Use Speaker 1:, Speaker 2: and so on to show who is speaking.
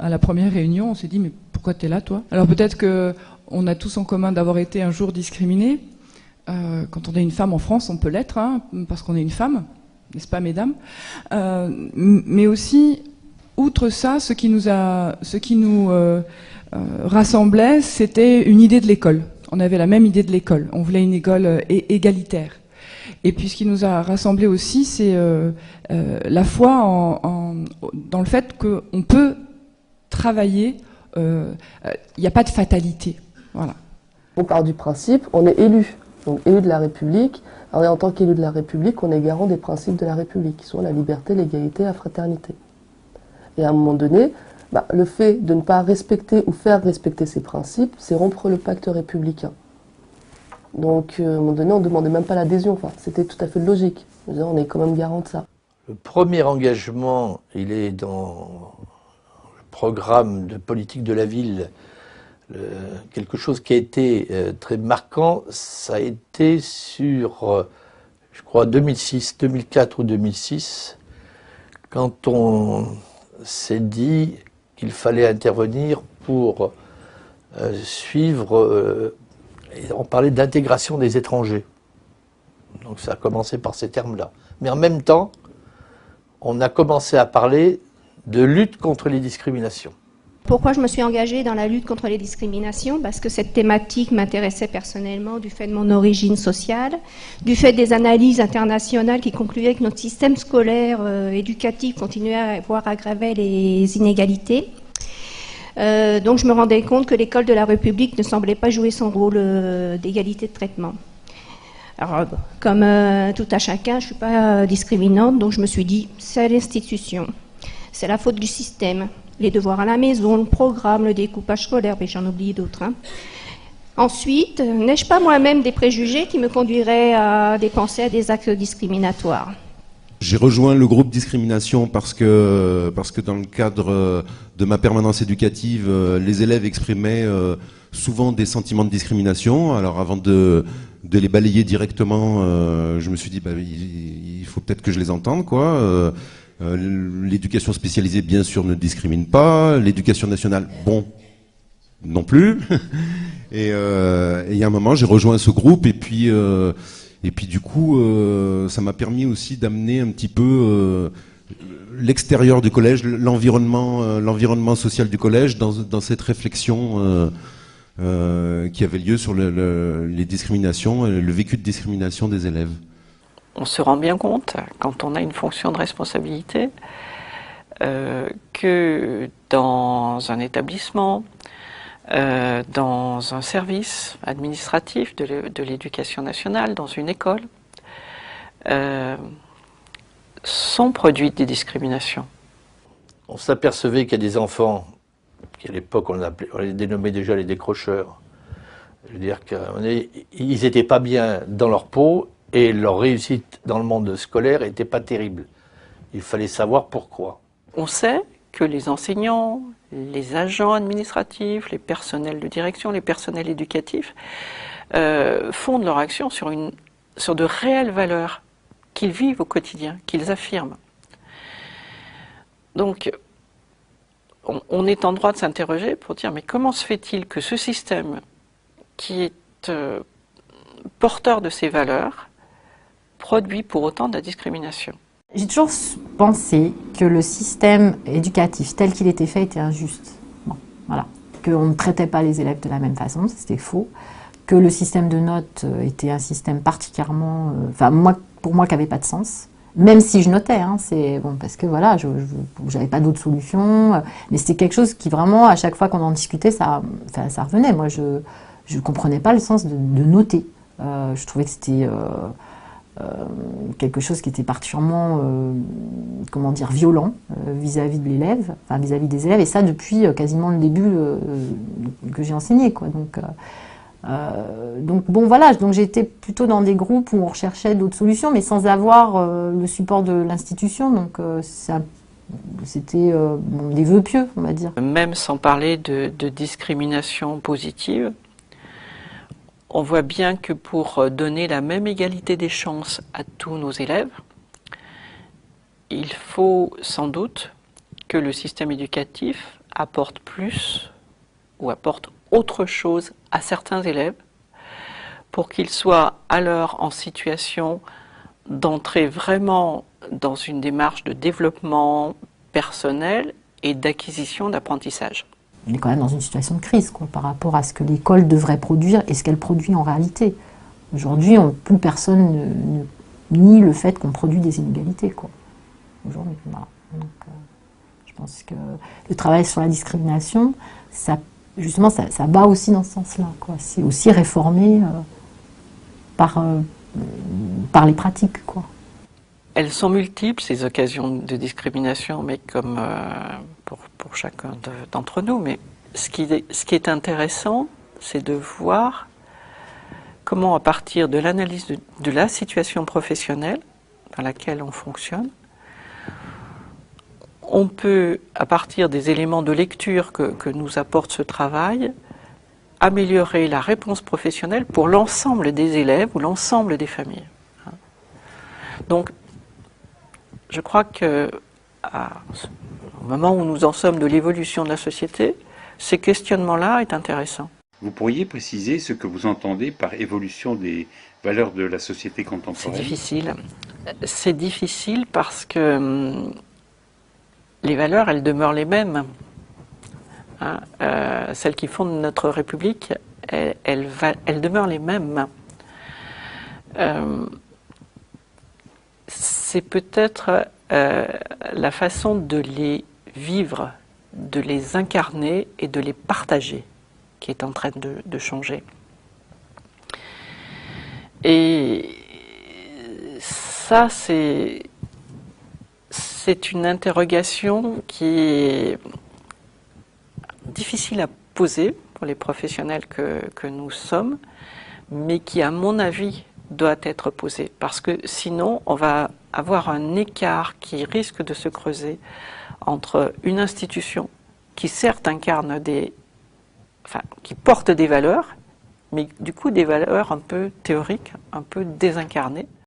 Speaker 1: à la première réunion, on s'est dit, mais pourquoi t'es là, toi? Alors peut-être qu'on a tous en commun d'avoir été un jour discriminés. Quand on est une femme en France, on peut l'être, hein, parce qu'on est une femme, n'est-ce pas, mesdames? Mais aussi, outre ça, ce qui nous rassemblait, c'était une idée de l'école. On avait la même idée de l'école. On voulait une école égalitaire. Et puis ce qui nous a rassemblés aussi, c'est la foi dans le fait qu'on peut travailler. Il n'y a pas de fatalité. Voilà.
Speaker 2: On part du principe, on est élu. Donc élu de la République. Alors, et en tant qu'élu de la République, on est garant des principes de la République, qui sont la liberté, l'égalité, la fraternité. Et à un moment donné, le fait de ne pas respecter ou faire respecter ces principes, c'est rompre le pacte républicain. Donc, à un moment donné, on ne demandait même pas l'adhésion. Enfin, c'était tout à fait logique. On est quand même garant de ça.
Speaker 3: Le premier engagement, il est dans le programme de politique de la ville. Quelque chose qui a été très marquant, ça a été sur, je crois, 2004 ou 2006, quand on s'est dit qu'il fallait intervenir pour suivre... on parlait d'intégration des étrangers. Donc ça a commencé par ces termes-là. Mais en même temps, on a commencé à parler de lutte contre les discriminations.
Speaker 4: Pourquoi je me suis engagée dans la lutte contre les discriminations? Parce que cette thématique m'intéressait personnellement du fait de mon origine sociale, du fait des analyses internationales qui concluaient que notre système scolaire éducatif continuait à voir aggraver les inégalités. Donc je me rendais compte que l'école de la République ne semblait pas jouer son rôle d'égalité de traitement. Alors, comme tout à chacun, je ne suis pas discriminante, donc je me suis dit, c'est l'institution, c'est la faute du système, les devoirs à la maison, le programme, le découpage scolaire, mais j'en oublie d'autres. Hein. Ensuite, n'ai-je pas moi-même des préjugés qui me conduiraient à dépenser à des actes discriminatoires?
Speaker 5: J'ai rejoint le groupe discrimination parce que dans le cadre de ma permanence éducative, les élèves exprimaient souvent des sentiments de discrimination. Alors avant de les balayer directement, je me suis dit il faut peut-être que je les entende, quoi. L'éducation spécialisée, bien sûr, ne discrimine pas. L'éducation nationale, bon, non plus. Et il y a un moment, j'ai rejoint ce groupe et puis du coup, ça m'a permis aussi d'amener un petit peu l'extérieur du collège, l'environnement social du collège dans cette réflexion qui avait lieu sur les discriminations, le vécu de discrimination des élèves.
Speaker 6: On se rend bien compte, quand on a une fonction de responsabilité, que dans un établissement, dans un service administratif de l'éducation nationale, dans une école, sont produites des discriminations.
Speaker 3: On s'apercevait qu'il y a des enfants, qu'à l'époque on les dénommait déjà les décrocheurs. Je veux dire qu'ils n'étaient pas bien dans leur peau et leur réussite dans le monde scolaire n'était pas terrible. Il fallait savoir pourquoi.
Speaker 6: On sait que les enseignants, les agents administratifs, les personnels de direction, les personnels éducatifs fondent leur action sur de réelles valeurs qu'ils vivent au quotidien, qu'ils affirment. Donc, on est en droit de s'interroger pour dire, mais comment se fait-il que ce système qui est porteur de ces valeurs produit pour autant de la discrimination?
Speaker 7: J'ai toujours pensé que le système éducatif tel qu'il était fait était injuste. Bon, voilà. Qu'on ne traitait pas les élèves de la même façon, c'était faux. Que le système de notes était un système particulièrement... pour moi, qui n'avait pas de sens. Même si je notais, hein, c'est bon, parce que voilà, je n'avais pas d'autre solution. Mais c'était quelque chose qui vraiment, à chaque fois qu'on en discutait, ça revenait. Moi, je ne comprenais pas le sens de noter. Je trouvais que c'était... quelque chose qui était particulièrement, violent vis-à-vis de l'élève, enfin vis-à-vis des élèves, et ça depuis quasiment le début que j'ai enseigné, quoi. Donc bon voilà, donc j'étais plutôt dans des groupes où on recherchait d'autres solutions, mais sans avoir le support de l'institution, donc c'était des vœux pieux, on va dire.
Speaker 6: Même sans parler de discrimination positive, on voit bien que pour donner la même égalité des chances à tous nos élèves, il faut sans doute que le système éducatif apporte plus ou apporte autre chose à certains élèves pour qu'ils soient alors en situation d'entrer vraiment dans une démarche de développement personnel et d'acquisition d'apprentissage.
Speaker 7: On est quand même dans une situation de crise quoi, par rapport à ce que l'école devrait produire et ce qu'elle produit en réalité. Aujourd'hui, plus personne ne nie le fait qu'on produit des inégalités. Quoi. Aujourd'hui, voilà. Donc, je pense que le travail sur la discrimination, ça bat aussi dans ce sens-là. C'est aussi réformé par les pratiques. Quoi.
Speaker 6: Elles sont multiples, ces occasions de discrimination, mais comme pour chacun d'entre nous. Mais ce qui est intéressant, c'est de voir comment, à partir de l'analyse de la situation professionnelle dans laquelle on fonctionne, on peut, à partir des éléments de lecture que nous apporte ce travail, améliorer la réponse professionnelle pour l'ensemble des élèves ou l'ensemble des familles. Donc, je crois que, au moment où nous en sommes de l'évolution de la société, ces questionnements-là est intéressant.
Speaker 8: Vous pourriez préciser ce que vous entendez par évolution des valeurs de la société contemporaine?
Speaker 6: C'est difficile. C'est difficile parce que les valeurs, elles demeurent les mêmes. Celles qui fondent notre République, elles demeurent les mêmes. C'est peut-être la façon de les vivre, de les incarner et de les partager qui est en train de changer. Et ça, c'est une interrogation qui est difficile à poser pour les professionnels que nous sommes, mais qui, à mon avis, doit être posée. Parce que sinon, on va avoir un écart qui risque de se creuser entre une institution qui certes incarne qui porte des valeurs, mais du coup des valeurs un peu théoriques, un peu désincarnées,